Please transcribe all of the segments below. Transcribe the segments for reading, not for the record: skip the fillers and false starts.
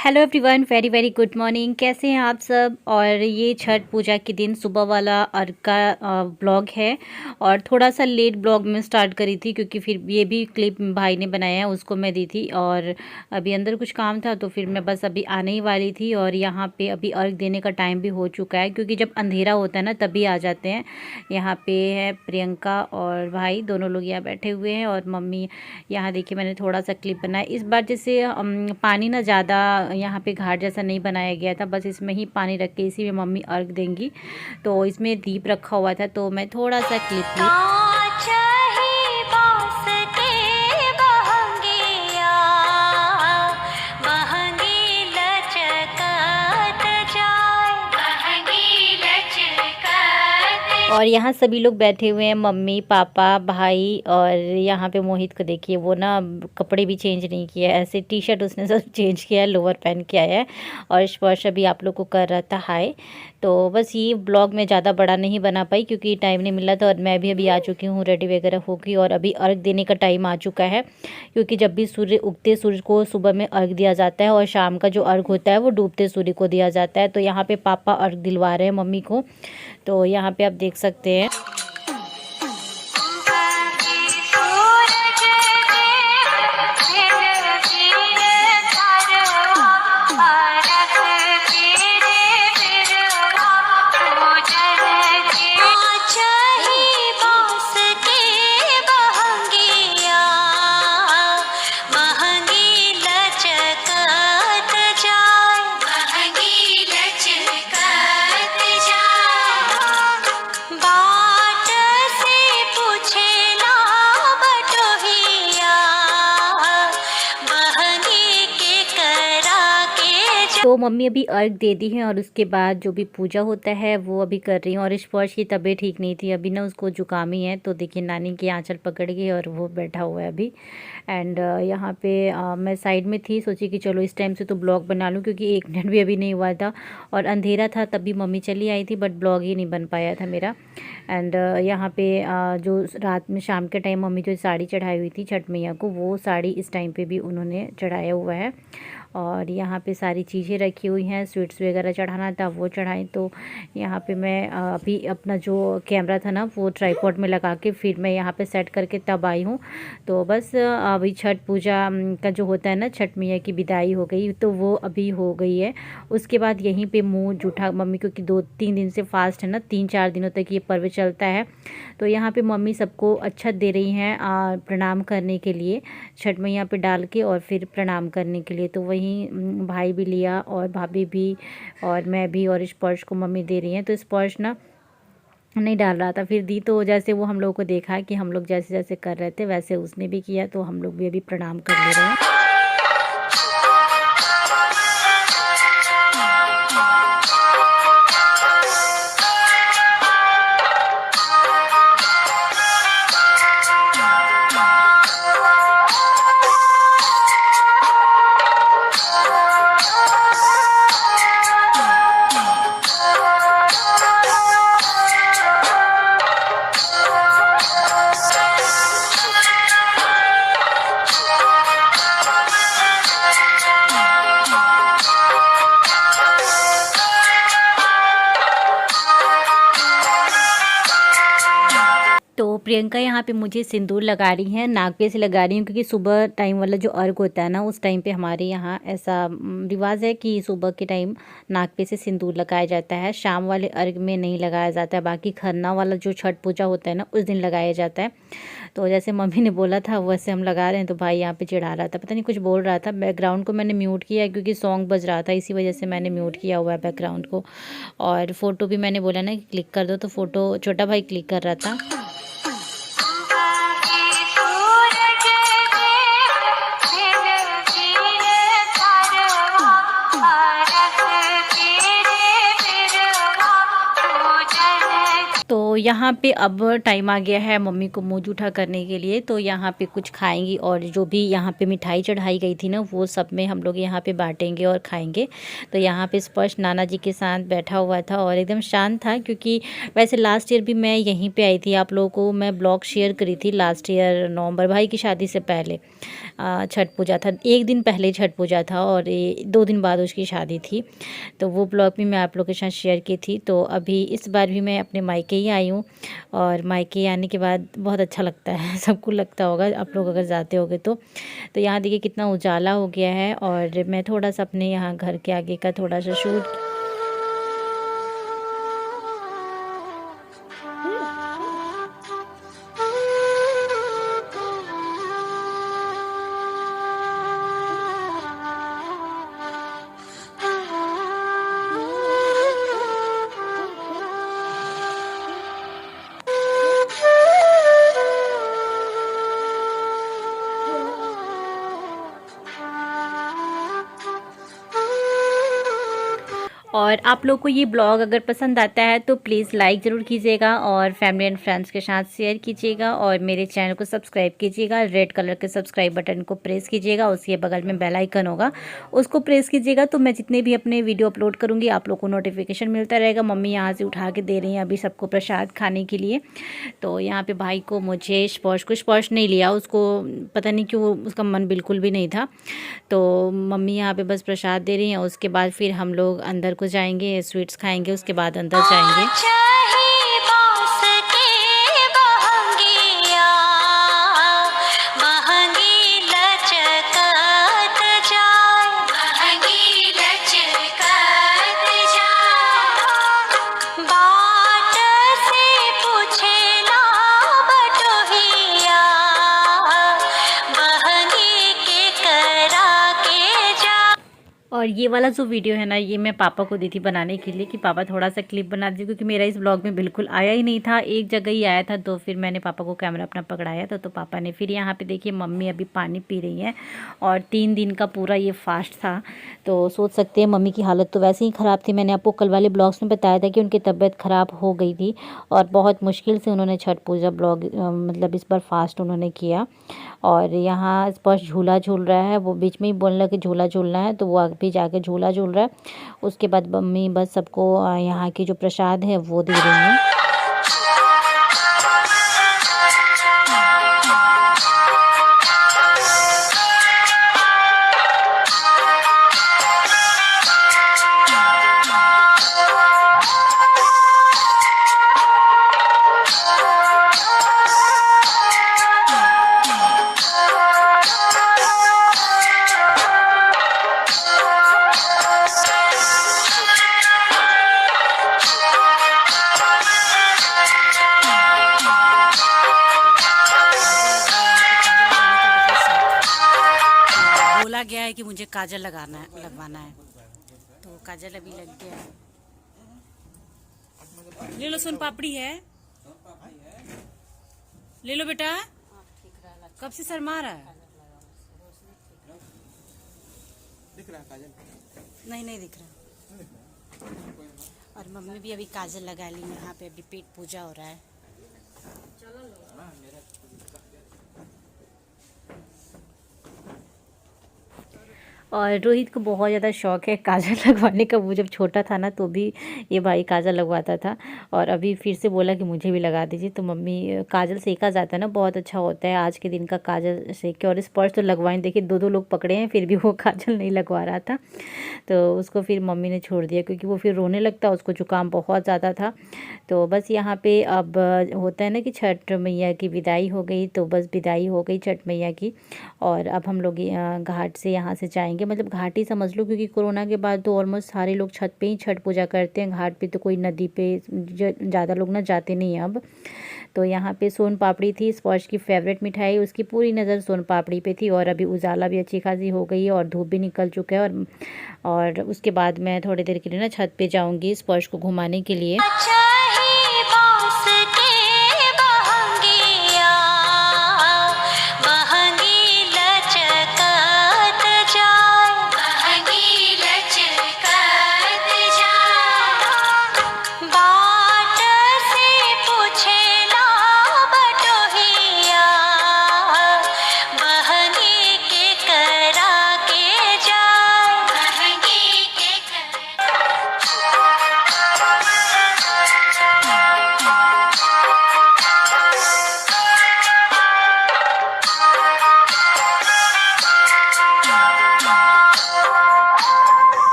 Hello everyone, very very good morning. कैसे हैं आप सब। और ये छठ पूजा के दिन सुबह वाला अर्घ का ब्लॉग है। और थोड़ा सा लेट ब्लॉग में स्टार्ट करी थी क्योंकि फिर ये भी क्लिप भाई ने बनाया है, उसको मैं दी थी। और अभी अंदर कुछ काम था तो फिर मैं बस अभी आने ही वाली थी। और यहाँ पे अभी अर्घ देने का टाइम भी हो चुका है क्योंकि जब अंधेरा होता है ना तभी आ जाते हैं। यहाँ पे है प्रियंका और भाई, दोनों लोग यहाँ बैठे हुए हैं। और मम्मी यहाँ देखिए, मैंने थोड़ा सा क्लिप बनाया। इस बार जैसे पानी ना ज़्यादा यहाँ पे घाट जैसा नहीं बनाया गया था, बस इसमें ही पानी रख के इसी में मम्मी अर्घ देंगी। तो इसमें दीप रखा हुआ था तो मैं थोड़ा सा क्लिप ली। और यहाँ सभी लोग बैठे हुए हैं, मम्मी पापा भाई। और यहाँ पे मोहित को देखिए, वो ना कपड़े भी चेंज नहीं किया है, ऐसे टी शर्ट उसने सब चेंज किया है, लोअर पहन के आया है। और स्पर्श अभी आप लोग को कर रहा था हाय। तो बस ये ब्लॉग में ज़्यादा बड़ा नहीं बना पाई क्योंकि टाइम नहीं मिला था। और मैं भी अभी आ चुकी हूँ, रेडी वगैरह होगी। और अभी अर्घ देने का टाइम आ चुका है क्योंकि जब भी सूर्य उगते सूर्य को सुबह में अर्घ दिया जाता है और शाम का जो अर्घ होता है वो डूबते सूर्य को दिया जाता है। तो यहाँ पे पापा अर्घ दिलवा रहे हैं मम्मी को। तो यहाँ पे आप देख सकते हैं। तो मम्मी अभी अर्घ दे दी है और उसके बाद जो भी पूजा होता है वो अभी कर रही हूँ। और स्पर्श की तबीयत ठीक नहीं थी, अभी ना उसको जुकाम ही है। तो देखिए नानी की आंचल पकड़ गई और वो बैठा हुआ है अभी। एंड यहाँ पे मैं साइड में थी, सोची कि चलो इस टाइम से तो ब्लॉग बना लूँ क्योंकि 1 मिनट भी अभी नहीं हुआ था और अंधेरा था। तभी मम्मी चली आई थी बट ब्लॉग ही नहीं बन पाया था मेरा। एंड यहाँ पे जो रात में शाम के टाइम मम्मी जो साड़ी चढ़ाई हुई थी छठ मैया को, वो साड़ी इस टाइम पे भी उन्होंने चढ़ाया हुआ है। और यहाँ पे सारी चीज़ें रखी हुई हैं, स्वीट्स वगैरह चढ़ाना था वो चढ़ाई। तो यहाँ पे मैं अभी अपना जो कैमरा था ना वो ट्राइपॉड में लगा के फिर मैं यहाँ पे सेट करके तब आई हूँ। तो बस अभी छठ पूजा का जो होता है ना, छठ मैया की विदाई हो गई तो वो अभी हो गई है। उसके बाद यहीं पे मुँह जूठा मम्मी, क्योंकि 2-3 दिन से फास्ट है ना, 3-4 दिनों तक ये पर्व चलता है। तो यहाँ पे मम्मी सबको अक्षत दे रही हैं प्रणाम करने के लिए, छठ मैया पे डाल के और फिर प्रणाम करने के लिए। तो वहीं भाई भी लिया और भाभी भी और मैं भी, और स्पर्श को मम्मी दे रही हैं। तो स्पर्श ना नहीं डाल रहा था, फिर दी। तो जैसे वो हम लोग को देखा कि हम लोग जैसे जैसे कर रहे थे वैसे उसने भी किया, तो हम लोग भी अभी प्रणाम कर ले रहे हैं। तो प्रियंका यहाँ पे मुझे सिंदूर लगा रही हैं, नाक पे से लगा रही हूँ क्योंकि सुबह टाइम वाला जो अर्घ होता है ना, उस टाइम पे हमारे यहाँ ऐसा रिवाज है कि सुबह के टाइम नाक पे से सिंदूर लगाया जाता है। शाम वाले अर्घ में नहीं लगाया जाता है, बाकी खरना वाला जो छठ पूजा होता है ना उस दिन लगाया जाता है। तो जैसे मम्मी ने बोला था वैसे हम लगा रहे हैं। तो भाई यहाँ पे चिढ़ा रहा था, पता नहीं कुछ बोल रहा था। बैकग्राउंड को मैंने म्यूट किया है क्योंकि सॉन्ग बज रहा था, इसी वजह से मैंने म्यूट किया हुआ है बैकग्राउंड को। और फ़ोटो भी मैंने बोला ना कि क्लिक कर दो, तो फ़ोटो छोटा भाई क्लिक कर रहा था। तो यहाँ पे अब टाइम आ गया है मम्मी को मुँह जूठा करने के लिए। तो यहाँ पे कुछ खाएंगी और जो भी यहाँ पे मिठाई चढ़ाई गई थी ना वो सब में हम लोग यहाँ पे बांटेंगे और खाएंगे। तो यहाँ पे स्पर्श नाना जी के साथ बैठा हुआ था और एकदम शांत था, क्योंकि वैसे लास्ट ईयर भी मैं यहीं पे आई थी। आप लोगों को मैं ब्लॉग शेयर करी थी लास्ट ईयर नवंबर, भाई की शादी से पहले छठ पूजा था। एक दिन पहले छठ पूजा था और 2 दिन बाद उसकी शादी थी। तो वो ब्लॉग भी मैं आप लोगों के साथ शेयर की थी। तो अभी इस बार भी मैं अपने मायके ही आई हूँ और मायके आने के बाद बहुत अच्छा लगता है। सबको लगता होगा, आप लोग अगर जाते होगे तो यहाँ देखिए कितना उजाला हो गया है। और मैं थोड़ा सा अपने यहाँ घर के आगे का थोड़ा सा शूट और आप लोग को ये ब्लॉग अगर पसंद आता है तो प्लीज़ लाइक ज़रूर कीजिएगा और फैमिली एंड फ्रेंड्स के साथ शेयर कीजिएगा और मेरे चैनल को सब्सक्राइब कीजिएगा। रेड कलर के सब्सक्राइब बटन को प्रेस कीजिएगा, उसके बगल में बेल आइकन होगा उसको प्रेस कीजिएगा। तो मैं जितने भी अपने वीडियो अपलोड करूँगी आप लोग को नोटिफिकेशन मिलता रहेगा। मम्मी यहाँ से उठा के दे रही हैं अभी सबको प्रसाद खाने के लिए। तो यहाँ पर भाई को, मुझे, स्पर्श नहीं लिया, उसको पता नहीं क्यों उसका मन बिल्कुल भी नहीं था। तो मम्मी यहाँ पे बस प्रसाद दे रही हैं। उसके बाद फिर हम लोग अंदर को जाएंगे, स्वीट्स खाएंगे, उसके बाद अंदर जाएंगे। और ये वाला जो वीडियो है ना, ये मैं पापा को दी थी बनाने के लिए कि पापा थोड़ा सा क्लिप बना दीजिए, क्योंकि मेरा इस ब्लॉग में बिल्कुल आया ही नहीं था, एक जगह ही आया था। तो फिर मैंने पापा को कैमरा अपना पकड़ाया था, तो पापा ने फिर यहाँ पे देखिए मम्मी अभी पानी पी रही हैं और 3 दिन का पूरा ये फास्ट था। तो सोच सकते हैं मम्मी की हालत तो वैसे ही ख़राब थी। मैंने आपको कल वाले ब्लॉग्स में बताया था कि उनकी तबीयत ख़राब हो गई थी और बहुत मुश्किल से उन्होंने छठ पूजा ब्लॉग मतलब इस बार फास्ट उन्होंने किया। और यहाँ स्पर्श झूला झूल रहा है, वो बीच में ही बोलने लगा कि झूला झूलना है, तो वो अभी जाके झूला झूल रहा है। उसके बाद मम्मी बस सबको यहाँ की जो प्रसाद है वो दे रही हैं। गया है कि मुझे काजल लगवाना है, तो काजल अभी लग गया है। ले लो, सोन पापड़ी है, ले लो बेटा। कब से शर्मा रहा है? दिख रहा काजल? नहीं दिख रहा। और मम्मी भी अभी काजल लगा ली। यहाँ पे अभी पेट पूजा हो रहा है। और रोहित को बहुत ज़्यादा शौक है काजल लगवाने का। वो जब छोटा था ना तो भी ये भाई काजल लगवाता था और अभी फिर से बोला कि मुझे भी लगा दीजिए। तो मम्मी, काजल सेका जाता है ना, बहुत अच्छा होता है। आज के दिन का काजल सेके और स्पर्श तो लगवाएं। देखिए 2 लोग पकड़े हैं फिर भी वो काजल नहीं लगवा रहा था। तो उसको फिर मम्मी ने छोड़ दिया, क्योंकि वो फिर रोने लगता, उसको जुकाम बहुत ज़्यादा था। तो बस यहाँ पे अब होता है ना कि छठ मैया की विदाई हो गई, तो बस विदाई हो गई छठ मैया की। और अब हम लोग घाट से यहाँ से जाएंगे, मतलब घाट ही समझ लो, क्योंकि कोरोना के बाद तो ऑलमोस्ट सारे लोग छत पे ही छठ पूजा करते हैं। घाट पे तो कोई नदी पे ज़्यादा लोग ना जाते नहीं हैं अब। तो यहाँ पे सोन पापड़ी थी, स्पर्श की फेवरेट मिठाई, उसकी पूरी नज़र सोन पापड़ी पे थी। और अभी उजाला भी अच्छी खासी हो गई है और धूप भी निकल चुका है। और उसके बाद मैं थोड़ी देर के लिए ना छत पे जाऊँगी स्पर्श को घुमाने के लिए।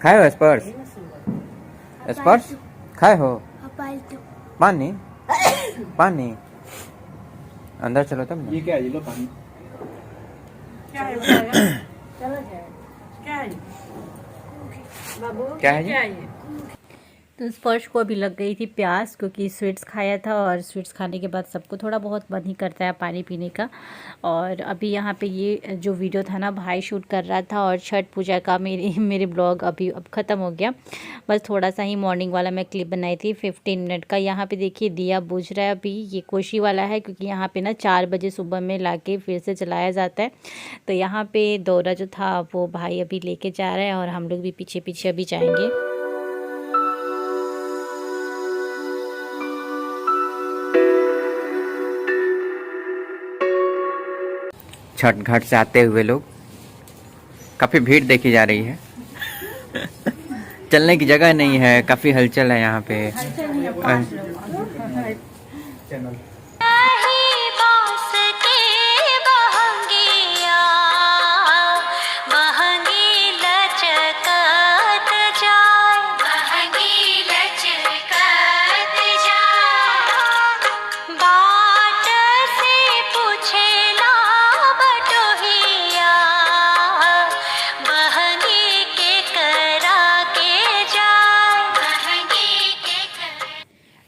खाए हो स्पर्श? स्पर्श खाए हो? पानी पानी अंदर चलो तब ना। ये क्या है? ये लो पानी। क्या है ये? तो स्पर्श को अभी लग गई थी प्यास, क्योंकि स्वीट्स खाया था और स्वीट्स खाने के बाद सबको थोड़ा बहुत मन ही करता है पानी पीने का। और अभी यहाँ पे ये जो वीडियो था ना, भाई शूट कर रहा था और छठ पूजा का मेरे ब्लॉग अभी अब ख़त्म हो गया। बस थोड़ा सा ही मॉर्निंग वाला मैं क्लिप बनाई थी 15 मिनट का। यहाँ पे देखिए दिया बुझ रहा है अभी, ये कोशी वाला है, क्योंकि यहाँ पे ना 4 बजे सुबह में लाके फिर से जलाया जाता है। तो यहाँ पे दौरा जो था वो भाई अभी लेके जा रहा है और हम लोग भी पीछे पीछे अभी जाएंगे। छठ घाट से आते हुए लोग, काफी भीड़ देखी जा रही है। चलने की जगह नहीं है, काफी हलचल है यहाँ पे।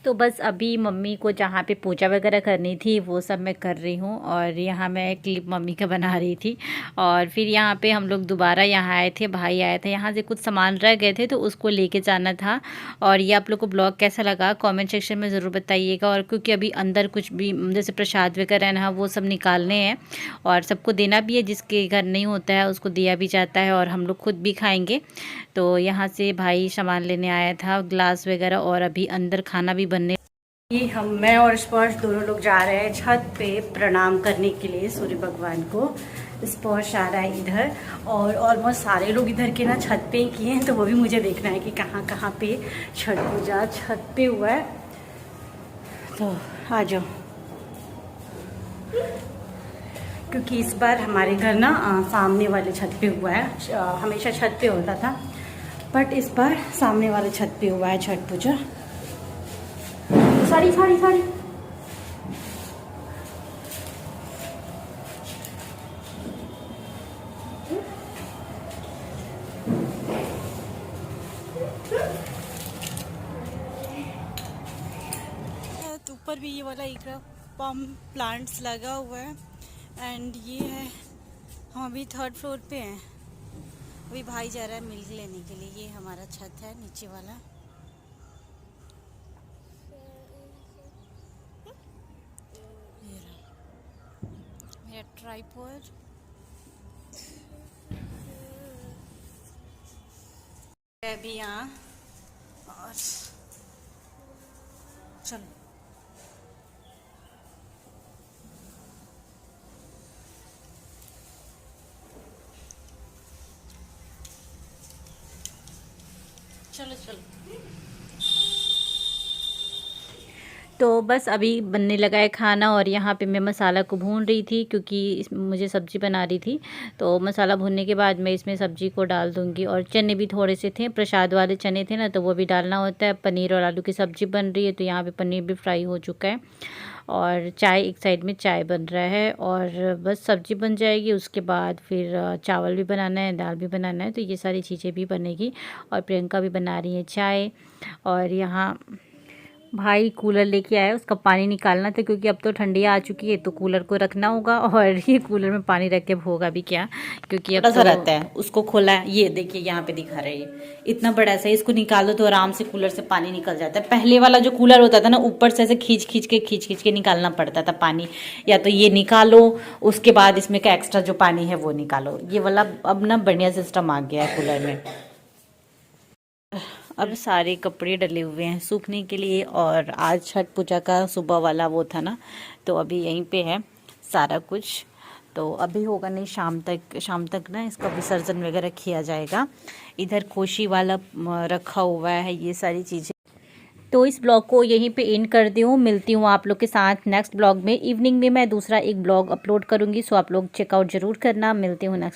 तो बस अभी मम्मी को जहाँ पे पूजा वगैरह करनी थी वो सब मैं कर रही हूँ, और यहाँ मैं क्लिप मम्मी का बना रही थी। और फिर यहाँ पे हम लोग दोबारा यहाँ आए थे, भाई आया था, यहाँ से कुछ सामान रह गए थे तो उसको लेके जाना था। और ये आप लोग को ब्लॉग कैसा लगा कमेंट सेक्शन में ज़रूर बताइएगा। और क्योंकि अभी अंदर कुछ भी जैसे प्रसाद वगैरह ना वो सब निकालने हैं और सबको देना भी है, जिसके घर नहीं होता है उसको दिया भी जाता है और हम लोग खुद भी खाएँगे। तो यहाँ से भाई सामान लेने आया था, ग्लास वगैरह, और अभी अंदर खाना भी बनने। ये मैं और स्पर्श दोनों लोग जा रहे हैं छत पे प्रणाम करने के लिए सूर्य भगवान को। स्पर्श आ रहा है इधर, और ऑलमोस्ट सारे लोग इधर के ना छत पे ही किए हैं, तो वो भी मुझे देखना है कि कहाँ कहाँ पे छठ पूजा छत पे हुआ है। तो आ जाओ, क्योंकि इस बार हमारे घर ना सामने वाले छत पे हुआ है। हमेशा छत पे होता था, बट इस बार सामने वाले छत पे हुआ है छठ पूजा। साड़ी साड़ी साड़ी तो ऊपर भी ये वाला एक पम प्लांट्स लगा हुआ है। एंड ये है, हम अभी 3rd फ्लोर पे हैं। अभी भाई जा रहा है मिल्क लेने के लिए। ये हमारा छत है नीचे वाला। मेरा ट्राइपॉड, अभी यहाँ, और चलो चलो चलो। तो बस अभी बनने लगा है खाना, और यहाँ पे मैं मसाला को भून रही थी, क्योंकि मुझे सब्ज़ी बना रही थी। तो मसाला भूनने के बाद मैं इसमें सब्ज़ी को डाल दूँगी। और चने भी थोड़े से थे, प्रसाद वाले चने थे ना, तो वो भी डालना होता है। पनीर और आलू की सब्ज़ी बन रही है, तो यहाँ पे पनीर भी फ्राई हो चुका है, और चाय एक साइड में चाय बन रहा है। और बस सब्ज़ी बन जाएगी, उसके बाद फिर चावल भी बनाना है, दाल भी बनाना है, तो ये सारी चीज़ें भी बनेगी। और प्रियंका भी बना रही है चाय। और यहाँ भाई कूलर लेके आया, उसका पानी निकालना था, क्योंकि अब तो ठंडियाँ आ चुकी है, तो कूलर को रखना होगा। और ये कूलर में पानी रख के होगा भी क्या, क्योंकि अब तो रहता है। उसको खोला है, ये देखिए यहाँ पे दिखा रहे हैं, इतना बड़ा सा, इसको निकालो तो आराम से कूलर से पानी निकल जाता है। पहले वाला जो कूलर होता था ना, ऊपर से ऐसे खींच खींच के निकालना पड़ता था पानी, या तो ये निकालो उसके बाद इसमें का एक्स्ट्रा जो पानी है वो निकालो। ये वाला अब ना बढ़िया सिस्टम आ गया है कूलर में। अब सारे कपड़े डले हुए हैं सूखने के लिए, और आज छठ पूजा का सुबह वाला वो था ना, तो अभी यहीं पे है सारा कुछ। तो अभी होगा नहीं, शाम तक ना इसका विसर्जन वगैरह किया जाएगा। इधर कोशी वाला रखा हुआ है, ये सारी चीज़ें। तो इस ब्लॉग को यहीं पे एंड कर दी हूँ। मिलती हूँ आप लोग के साथ नेक्स्ट ब्लॉग में। इवनिंग में मैं दूसरा एक ब्लॉग अपलोड करूँगी, सो आप लोग चेकआउट ज़रूर करना। मिलती हूँ नेक्स्ट।